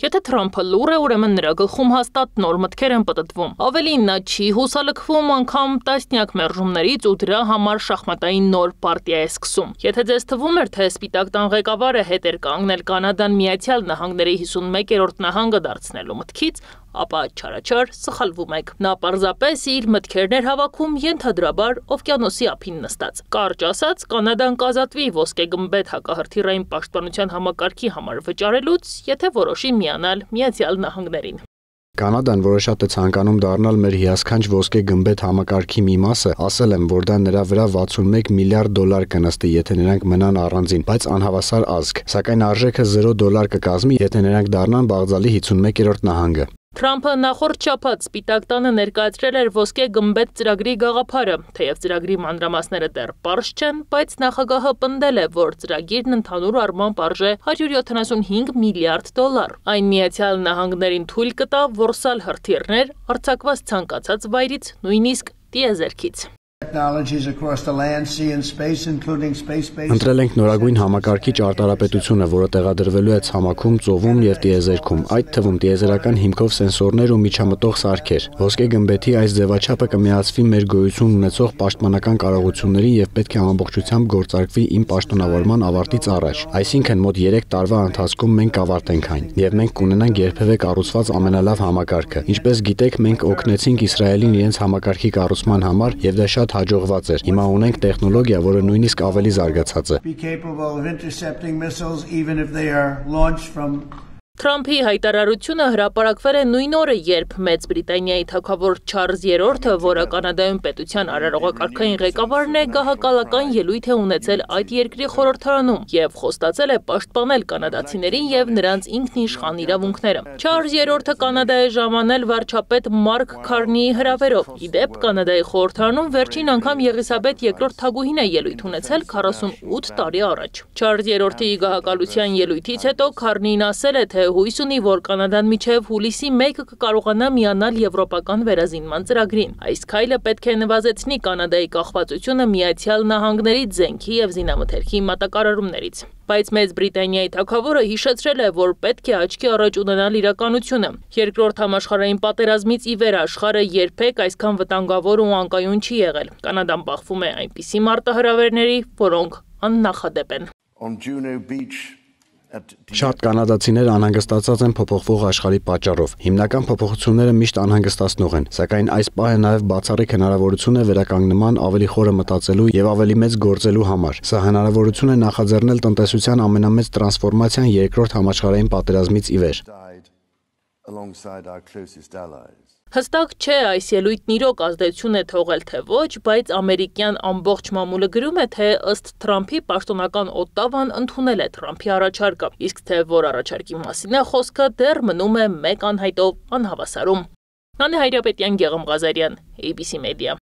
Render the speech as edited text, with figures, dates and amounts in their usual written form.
Եթե Թրամփը լուր է, ուրեմն նրա գլխում հաստատ նոր մտքեր են պտտվում։ Ավելին, նա չի հուսալքվում անգամ տասնյակ մերժումներից ու դրա համար շախմատային նոր պարտիա է սկսում։ Եթե ձեզ թվում էր, թե Սպիտակ տան ղեկավարը հետ էր կանգնել Կանադան Միացյալ Նահանգների 51-րդ նահանգը դարձնելու մտքից, ապա չարաչար սխալվում եք։ Նա պարզապես իր մտքերն էր հավաքում ենթադրաբար օվկիանոսի ափին նստած։ Կարճ ասած, Կանադան կազատվի ոսկեգմբեթ հակահրթիռային պաշտպանության համակարգի համար վճարելուց, եթե որոշի միանալ Միացյալ Նահանգներին։ Կանադան, որը շատ է ցանկանում դառնալ մեր հիասքանչ ոսկե գմբեթ համակարգի մի մասը, ասել եմ, որ դա նրա վրա 61 միլիարդ դոլար կնստի, եթե նրանք մնան առանձին, բայց անհավասար ազգ, սակայն արժեքը $0 կկազմի, եթե նրանք դառնան Բաղձալի 51-րդ նահանգը։ Թրամփը նախորդ շաբաթ Սպիտակ տանը ներկայացրել էր ոսկե գմբեթ ծրագրի գաղափարը, թեև ծրագրի մանրամասները դեռ պարզ չեն, բայց նախագահը պնդել է, որ ծրագիրն ընդհանուր առմամբ արժե $175 միլիարդ։ Այն Միացյալ Նահանգներին թույլ կտա որսալ հրթիռներ արձակված ցանկացած վայրից, նույնիսկ տիեզերքից։ Ընտրել ենք նորագույն համակարգիչ արտարապետությունը, որը տեղադրվելու է ցամաքում, ծովում և տիեզերքում, այդ թվում տիեզերական հիմքով սենսորներ ու միջամտող սարքեր։ Ոսկե գմբեթի այս ձևաչափը կմիացվի մեր գոյություն ունեցող պաշտպանական կարողություններին և պետք է ամբողջությամբ գործարկվի իմ պաշտոնավորման ավարտից առաջ։ Այսինքն մոտ 3 տարվա ընթացքում մենք կավարտենք այն, և մենք կունենանք երբևէ կառուցված ամենալավ համակարգը։ Ինչպես գիտեք, մենք օգնեցինք Իսրայելին իրենց համակարգի կառուցման համար, և դա շատ հաջողված էր։ Հիմա ունենք տեխնոլոգիա, որը նույնիսկ ավելի զարգացած է։ Թրամփի հայտարարությունը հրապարակվել է նույն օրը, երբ Մեծ Բրիտանիայի թագավոր Չարլզ III, որը Կանադայում պետության արարողակարգային ղեկավարն է, գահակալական ելույթ է ունեցել այդ երկրի խորհրդարանում և խոստացել է պաշտպանել կանադացիներին և նրանց ինքնիշխան իրավունքները։ Չարլզ III-ը Կանադա է ժամանել վարչապետ Մարկ Քարնիի հրավերով։ Ի դեպ, Կանադայի խորհրդարանում վերջին անգամ Եղիսաբեթ II թագուհին է ելույթ ունեցել 48 տարի առաջ։ Չարլզ III-ի գահակալության ելույթից հետո Քարնիին ասել է, թե հույս ունի, որ Կանադան մինչև հուլիսի 1-ը կկարողանա միանալ եվրոպական վերազինման ծրագրին։ Այս քայլը պետք է նվազեցնի Կանադայի կախվածությունը Միացյալ Նահանգների զենքի և զինամթերքի մատակարարումներից։ Բայց Մեծ Բրիտանիայի թագավորը հիշեցրել է, որ պետք է աչքի առաջ ունենալ իրականությունը։ Երկրորդ համաշխարհային պատերազմից ի վեր աշխարհը երբեք այսքան վտանգավոր ու անկայուն չի եղել։ Կանադան բախվում է այնպիսի մարտահրավերների, որոնք աննախադեպ են։ Շատ կանադացիներ անհանգստացած են փոփոխվող աշխարհի պատճառով։ Հիմնական փոփոխությունները միշտ անհանգստացնող են, սակայն այս պահը նաև բացառիկ հնարավորություն է վերականգնման, ավելի խորը մտածելու և ավելի մեծ գործելու համար։ Սա հնարավորություն է նախաձեռնել տնտեսության ամենամեծ տրանսֆորմացիան երկրորդ համաշխարհային պատերազմից ի վեր։ Հստակ չէ այս ելույթն իրոք ազդեցություն է թողել թե ոչ, բայց ամերիկյան ամբողջ մամուլը գրում է, թե ըստ Թրամփի պաշտոնական Օտտավան ընդունել է Թրամփի առաջարկը, իսկ թե որ առաջարկի մասին է խոսքը, դեռ մնում է մեկ անհայտով անհավասարում։ Նանե Հայրապետյան, Գեղամ Ղազարյան, ABC Media։